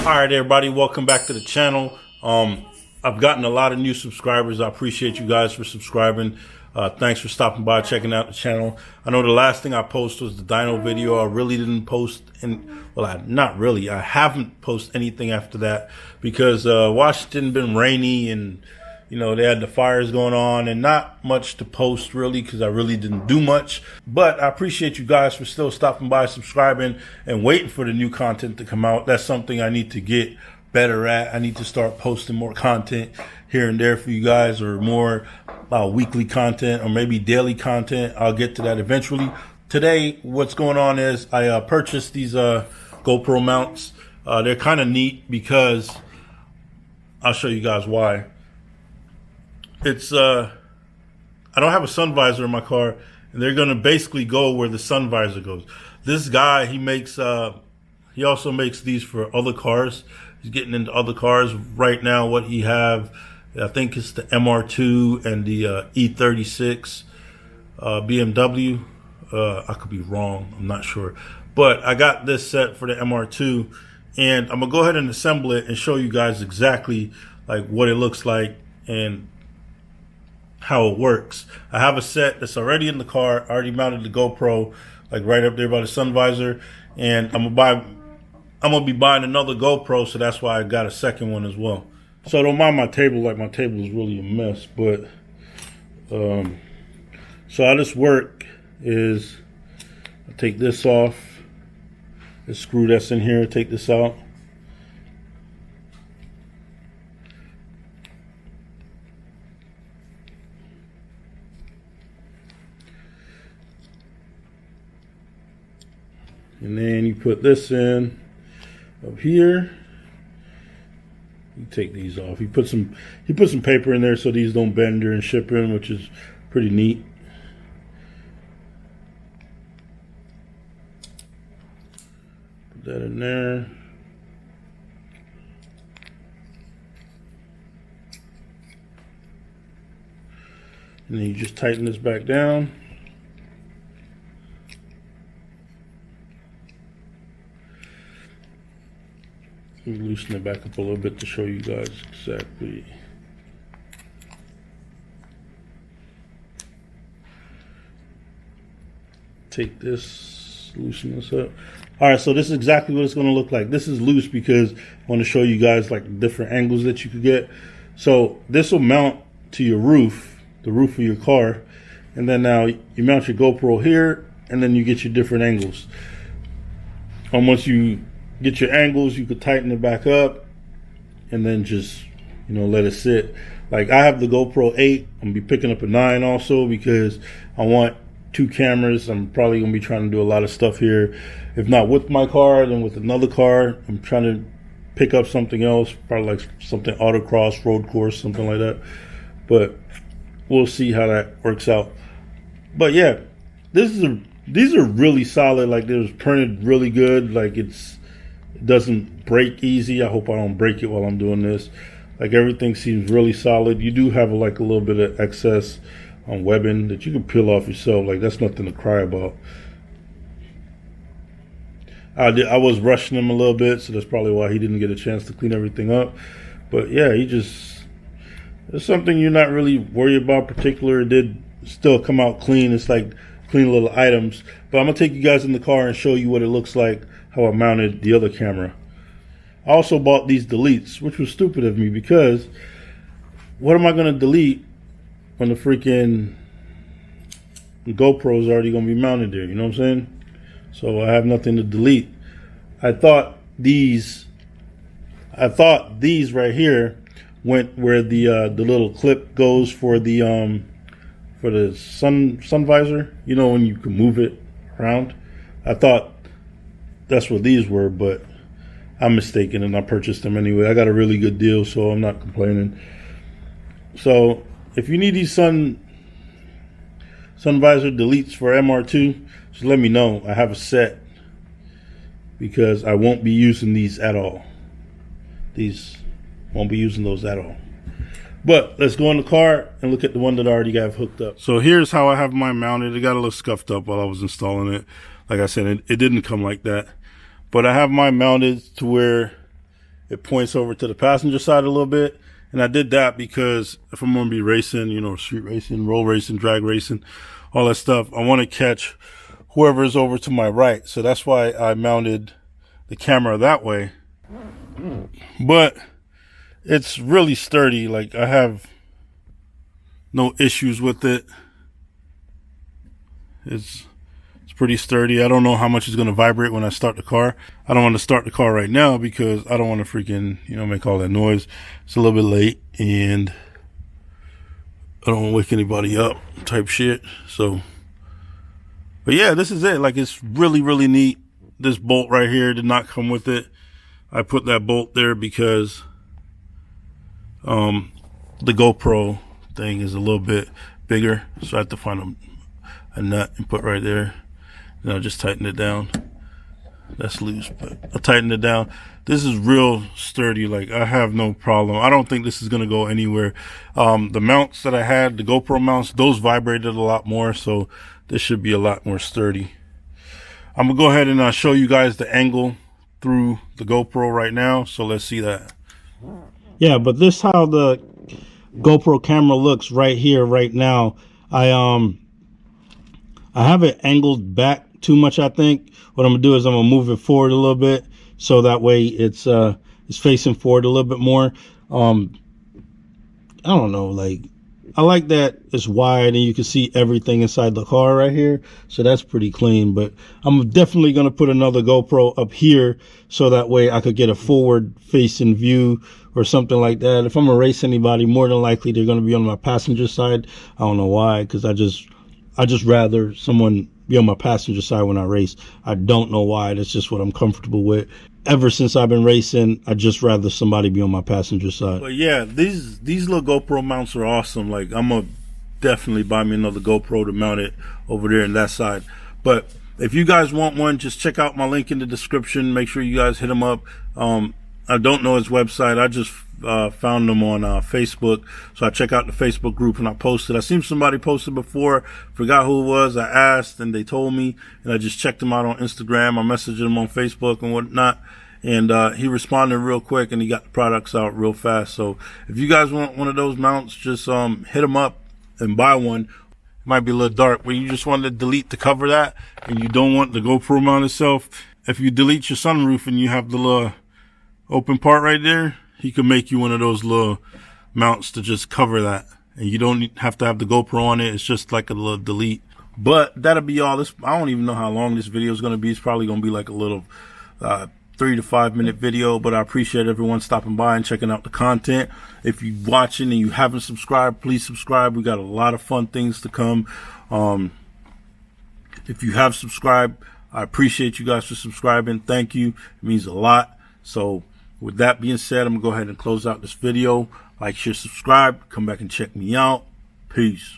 All right, everybody, welcome back to the channel. I've gotten a lot of new subscribers. I appreciate you guys for subscribing. Thanks for stopping by, checking out the channel. I know the last thing I posted was the dyno video. I really didn't post, I haven't posted anything after that because Washington been rainy and you know, they had the fires going on and not much to post really because I really didn't do much. But I appreciate you guys for still stopping by, subscribing, and waiting for the new content to come out. That's something I need to get better at. I need to start posting more content here and there for you guys, or more weekly content or maybe daily content. I'll get to that eventually. Today, what's going on is I purchased these GoPro mounts. They're kind of neat because I'll show you guys why. It's I don't have a sun visor in my car, and they're gonna basically go where the sun visor goes. This guy, he also makes these for other cars. He's getting into other cars right now. What he have, I think it's the MR2 and the E36 BMW. I could be wrong, I'm not sure, but I got this set for the MR2, and I'm gonna go ahead and assemble it and show you guys exactly like what it looks like and how it works. I have a set that's already in the car. I already mounted the GoPro like right up there by the sun visor, and I'm gonna be buying another GoPro, so that's why I got a second one as well. So don't mind my table, like my table is really a mess, but so how this work is I take this off, the screw that's in here, take this out. And then you put this in up here. You take these off. He put some paper in there so these don't bend during shipping, which is pretty neat. Put that in there. And then you just tighten this back down. Let me loosen it back up a little bit to show you guys exactly. Take this, loosen this up. All right, so this is exactly what it's going to look like. This is loose because I want to show you guys like different angles that you could get. So this will mount to your roof, the roof of your car, and then now you mount your GoPro here, and then you get your different angles. And once you get your angles, you could tighten it back up and then just, you know, let it sit. Like I have the GoPro 8. I'm gonna be picking up a 9 also because I want 2 cameras. I'm probably gonna be trying to do a lot of stuff here. If not with my car, then with another car. I'm trying to pick up something else, probably like something autocross, road course, something like that. But we'll see how that works out. But yeah, these are really solid. Like they was printed really good. Like it doesn't break easy. I hope I don't break it while I'm doing this. Like everything seems really solid. You do have like a little bit of excess on webbing that you can peel off yourself. Like that's nothing to cry about. I was rushing him a little bit, so that's probably why he didn't get a chance to clean everything up. But yeah, it's something you're not really worried about particular. It did still come out clean. It's like clean little items. But I'm gonna take you guys in the car and show you what it looks like, how I mounted the other camera. I also bought these deletes, which was stupid of me because what am I going to delete when the freaking GoPro is already going to be mounted there? You know what I'm saying? So I have nothing to delete. I thought these right here went where the little clip goes for the sun visor. You know, when you can move it around. I thought that's what these were, but I'm mistaken and I purchased them anyway. I got a really good deal, so I'm not complaining. So if you need these sun visor deletes for MR2, just let me know. I have a set because I won't be using these at all. These won't be using those at all. But let's go in the car and look at the one that I already got hooked up. So here's how I have mine mounted. It got a little scuffed up while I was installing it. Like I said, it didn't come like that. But I have mine mounted to where it points over to the passenger side a little bit. And I did that because if I'm going to be racing, you know, street racing, roll racing, drag racing, all that stuff, I want to catch whoever is over to my right. So that's why I mounted the camera that way. But it's really sturdy. Like, I have no issues with it. It's pretty sturdy. I don't know how much it's going to vibrate when I start the car. I don't want to start the car right now because I don't want to freaking, you know, make all that noise. It's a little bit late and I don't want to wake anybody up type shit. So, but yeah, this is it. Like, it's really, really neat. This bolt right here did not come with it. I put that bolt there because the GoPro thing is a little bit bigger. So I have to find a nut and put right there. And I'll just tighten it down. That's loose, but I'll tighten it down. This is real sturdy. Like, I have no problem. I don't think this is going to go anywhere. The mounts that I had, the GoPro mounts, those vibrated a lot more. So this should be a lot more sturdy. I'm going to go ahead and show you guys the angle through the GoPro right now. So let's see that. Yeah, but this is how the GoPro camera looks right here, right now. I have it angled back too much. I think what I'm gonna do is I'm gonna move it forward a little bit so that way it's facing forward a little bit more. I don't know, like, I like that it's wide and you can see everything inside the car right here, so that's pretty clean. But I'm definitely gonna put another GoPro up here so that way I could get a forward facing view or something like that. If I'm gonna race anybody, more than likely they're gonna be on my passenger side. I don't know why, because I just rather someone be on my passenger side when I race. I don't know why. That's just what I'm comfortable with. Ever since I've been racing, I just rather somebody be on my passenger side. But yeah, these little GoPro mounts are awesome. Like, I'm gonna definitely buy me another GoPro to mount it over there on that side. But if you guys want one, just check out my link in the description. Make sure you guys hit him up. I don't know his website. I just found him on Facebook, so I check out the Facebook group and I posted. I seen somebody posted before, forgot who it was. I asked and they told me, and I just checked him out on Instagram. I messaged him on Facebook and whatnot, and he responded real quick and he got the products out real fast. So if you guys want one of those mounts, just hit him up and buy one. It might be a little dark, but you just want to delete to cover that and you don't want the GoPro mount itself. If you delete your sunroof and you have the little open part right there, he can make you one of those little mounts to just cover that, and you don't have to have the GoPro on it. It's just like a little delete. But that'll be all. This, I don't even know how long this video is going to be. It's probably going to be like a little 3 to 5 minute video, but I appreciate everyone stopping by and checking out the content. If you're watching and you haven't subscribed, please subscribe. We got a lot of fun things to come. If you have subscribed, I appreciate you guys for subscribing. Thank you. It means a lot. So with that being said, I'm gonna go ahead and close out this video. Like, share, subscribe, come back and check me out. Peace.